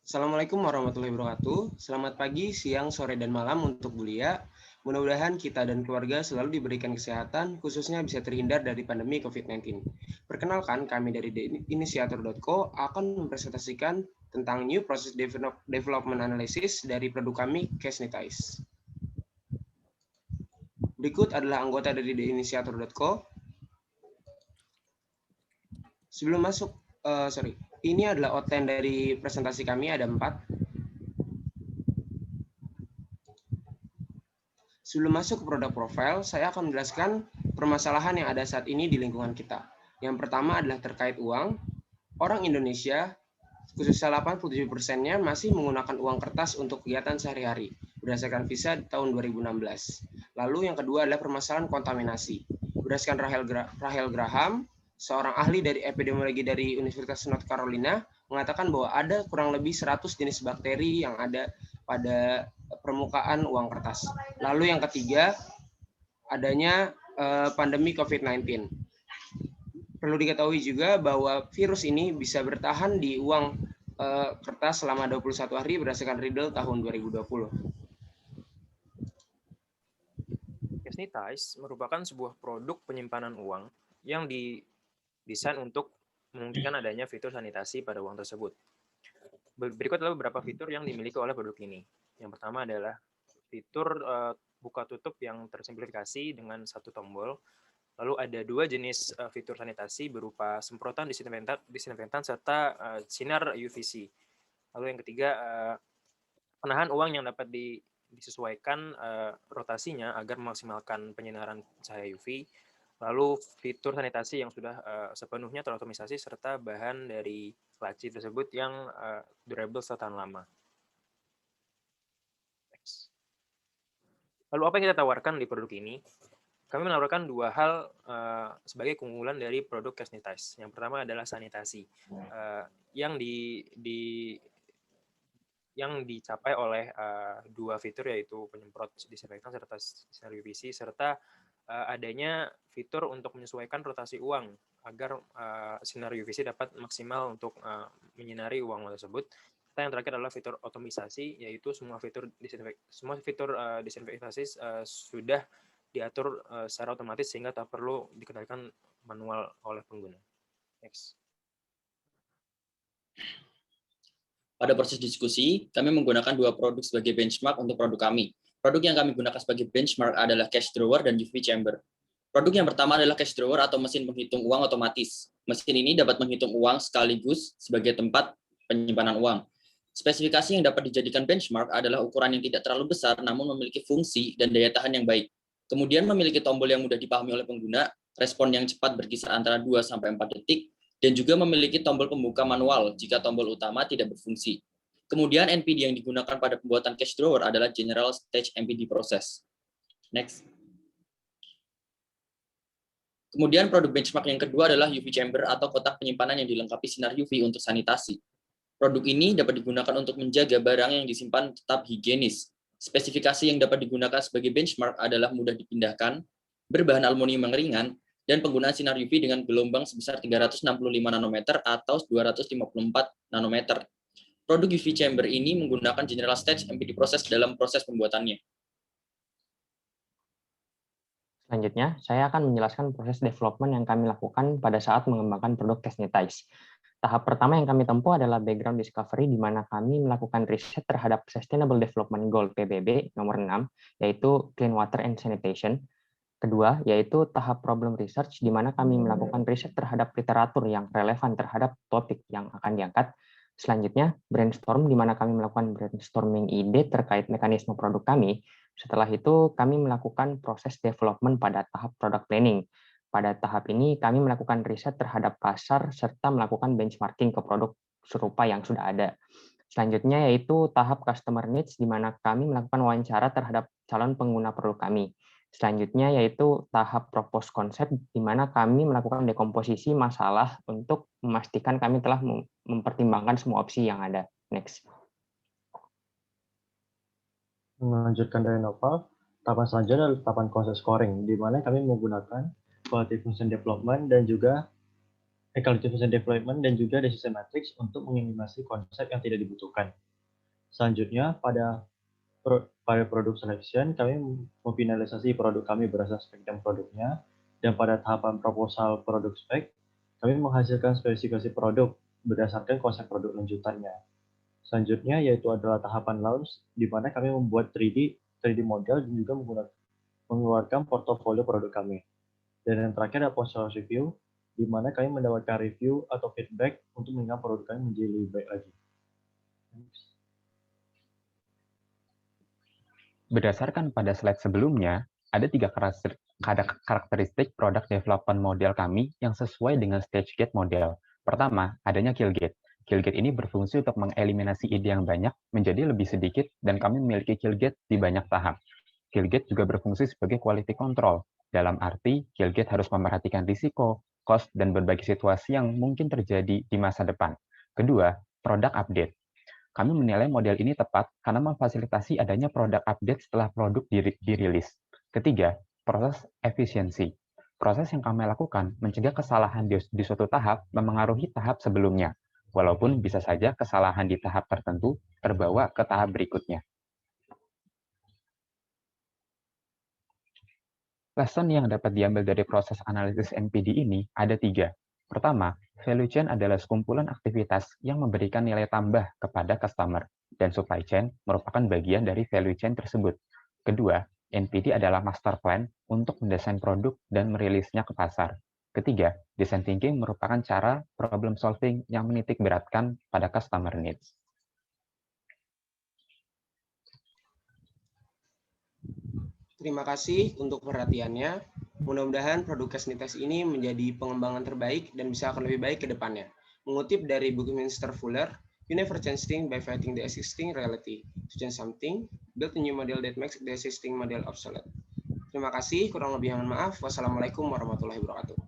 Assalamualaikum warahmatullahi wabarakatuh. Selamat pagi, siang, sore, dan malam untuk Bulia. Mudah-mudahan kita dan keluarga selalu diberikan kesehatan, khususnya bisa terhindar dari pandemi COVID-19. Perkenalkan, kami dari Initiator.co akan mempresentasikan tentang New Process Development Analysis dari produk kami, Casnitize. Berikut adalah anggota dari Initiator.co. Sebelum masuk, ini adalah outline dari presentasi kami, ada 4. Sebelum masuk ke produk profile, saya akan menjelaskan permasalahan yang ada saat ini di lingkungan kita. Yang pertama adalah terkait uang. Orang Indonesia, khususnya 87%-nya masih menggunakan uang kertas untuk kegiatan sehari-hari, berdasarkan visa di tahun 2016. Lalu yang kedua adalah permasalahan kontaminasi. Berdasarkan Rahel Graham, seorang ahli dari epidemiologi dari Universitas North Carolina, mengatakan bahwa ada kurang lebih 100 jenis bakteri yang ada pada permukaan uang kertas. Lalu yang ketiga, adanya pandemi COVID-19. Perlu diketahui juga bahwa virus ini bisa bertahan di uang kertas selama 21 hari berdasarkan Riddle tahun 2020. Casnitize merupakan sebuah produk penyimpanan uang yang didesain untuk memungkinkan adanya fitur sanitasi pada uang tersebut. Berikut adalah beberapa fitur yang dimiliki oleh produk ini. Yang pertama adalah fitur buka tutup yang tersimplifikasi dengan satu tombol. Lalu ada 2 jenis fitur sanitasi berupa semprotan disinfektan serta sinar UVC. Lalu yang ketiga, penahan uang yang dapat disesuaikan rotasinya agar memaksimalkan penyinaran cahaya UV. Lalu fitur sanitasi yang sudah sepenuhnya terotomisasi serta bahan dari laci tersebut yang durable serta tahan lama. Next. Lalu apa yang kita tawarkan di produk ini? Kami menawarkan 2 hal sebagai keunggulan dari produk Casnitize. Yang pertama adalah sanitasi yang dicapai oleh 2 fitur, yaitu penyemprot disinfektan serta sinar UVC, serta adanya fitur untuk menyesuaikan rotasi uang agar sinar UVC dapat maksimal untuk menyinari uang tersebut. Serta yang terakhir adalah fitur otomisasi, yaitu semua fitur disinfektasi sudah diatur secara otomatis sehingga tak perlu dikendalikan manual oleh pengguna. Next. Pada proses diskusi, kami menggunakan 2 produk sebagai benchmark untuk produk kami. Produk yang kami gunakan sebagai benchmark adalah Cash Drawer dan UV Chamber. Produk yang pertama adalah Cash Drawer atau mesin penghitung uang otomatis. Mesin ini dapat menghitung uang sekaligus sebagai tempat penyimpanan uang. Spesifikasi yang dapat dijadikan benchmark adalah ukuran yang tidak terlalu besar namun memiliki fungsi dan daya tahan yang baik. Kemudian memiliki tombol yang mudah dipahami oleh pengguna, respon yang cepat berkisar antara 2-4 detik, dan juga memiliki tombol pembuka manual jika tombol utama tidak berfungsi. Kemudian NPD yang digunakan pada pembuatan cash drawer adalah General Stage NPD Process. Next. Kemudian produk benchmark yang kedua adalah UV Chamber atau kotak penyimpanan yang dilengkapi sinar UV untuk sanitasi. Produk ini dapat digunakan untuk menjaga barang yang disimpan tetap higienis. Spesifikasi yang dapat digunakan sebagai benchmark adalah mudah dipindahkan, berbahan aluminium yang ringan, dan penggunaan sinar UV dengan gelombang sebesar 365 nanometer atau 254 nanometer. Produk UV Chamber ini menggunakan General Stage MPD Process dalam proses pembuatannya. Selanjutnya, saya akan menjelaskan proses development yang kami lakukan pada saat mengembangkan produk Casnitize. Tahap pertama yang kami tempuh adalah background discovery, di mana kami melakukan riset terhadap Sustainable Development Goal PBB nomor 6, yaitu Clean Water and Sanitation. Kedua, yaitu tahap problem research, di mana kami melakukan riset terhadap literatur yang relevan terhadap topik yang akan diangkat. Selanjutnya, brainstorm, di mana kami melakukan brainstorming ide terkait mekanisme produk kami. Setelah itu, kami melakukan proses development pada tahap product planning. Pada tahap ini, kami melakukan riset terhadap pasar serta melakukan benchmarking ke produk serupa yang sudah ada. Selanjutnya, yaitu tahap customer needs, di mana kami melakukan wawancara terhadap calon pengguna produk kami. Selanjutnya yaitu tahap propose konsep, di mana kami melakukan dekomposisi masalah untuk memastikan kami telah mempertimbangkan semua opsi yang ada. Next. Melanjutkan dari Nopal, tahapan selanjutnya adalah tahapan konsep scoring, di mana kami menggunakan quality function development dan juga ecological development, dan juga decision matrix untuk mengeliminasi konsep yang tidak dibutuhkan. Selanjutnya, pada product selection, kami memfinalisasi produk kami berdasarkan spek dan produknya, dan pada tahapan proposal produk spek, kami menghasilkan spesifikasi produk berdasarkan konsep produk lanjutannya. Selanjutnya yaitu adalah tahapan launch, di mana kami membuat 3D model dan juga mengeluarkan portofolio produk kami. Dan yang terakhir adalah post review, di mana kami mendapatkan review atau feedback untuk meningkatkan produk kami menjadi lebih baik lagi. Berdasarkan pada slide sebelumnya, ada 3 karakteristik product development model kami yang sesuai dengan stage gate model. Pertama, adanya kill gate. Kill gate ini berfungsi untuk mengeliminasi ide yang banyak menjadi lebih sedikit, dan kami memiliki kill gate di banyak tahap. Kill gate juga berfungsi sebagai quality control. Dalam arti, kill gate harus memperhatikan risiko, cost, dan berbagai situasi yang mungkin terjadi di masa depan. Kedua, product update. Kami menilai model ini tepat karena memfasilitasi adanya produk update setelah produk dirilis. Ketiga, proses efisiensi. Proses yang kami lakukan mencegah kesalahan di suatu tahap memengaruhi tahap sebelumnya, walaupun bisa saja kesalahan di tahap tertentu terbawa ke tahap berikutnya. Lesson yang dapat diambil dari proses analisis NPD ini ada 3. Pertama, value chain adalah sekumpulan aktivitas yang memberikan nilai tambah kepada customer, dan supply chain merupakan bagian dari value chain tersebut. Kedua, NPD adalah master plan untuk mendesain produk dan merilisnya ke pasar. Ketiga, design thinking merupakan cara problem solving yang menitik beratkan pada customer needs. Terima kasih untuk perhatiannya. Mudah-mudahan produk Casnitas ini menjadi pengembangan terbaik dan bisa akan lebih baik ke depannya. Mengutip dari Buckminster Fuller, "You never change things by fighting the existing reality. To change something, build a new model that makes the existing model obsolete." Terima kasih, kurang lebih mohon maaf. Wassalamualaikum warahmatullahi wabarakatuh.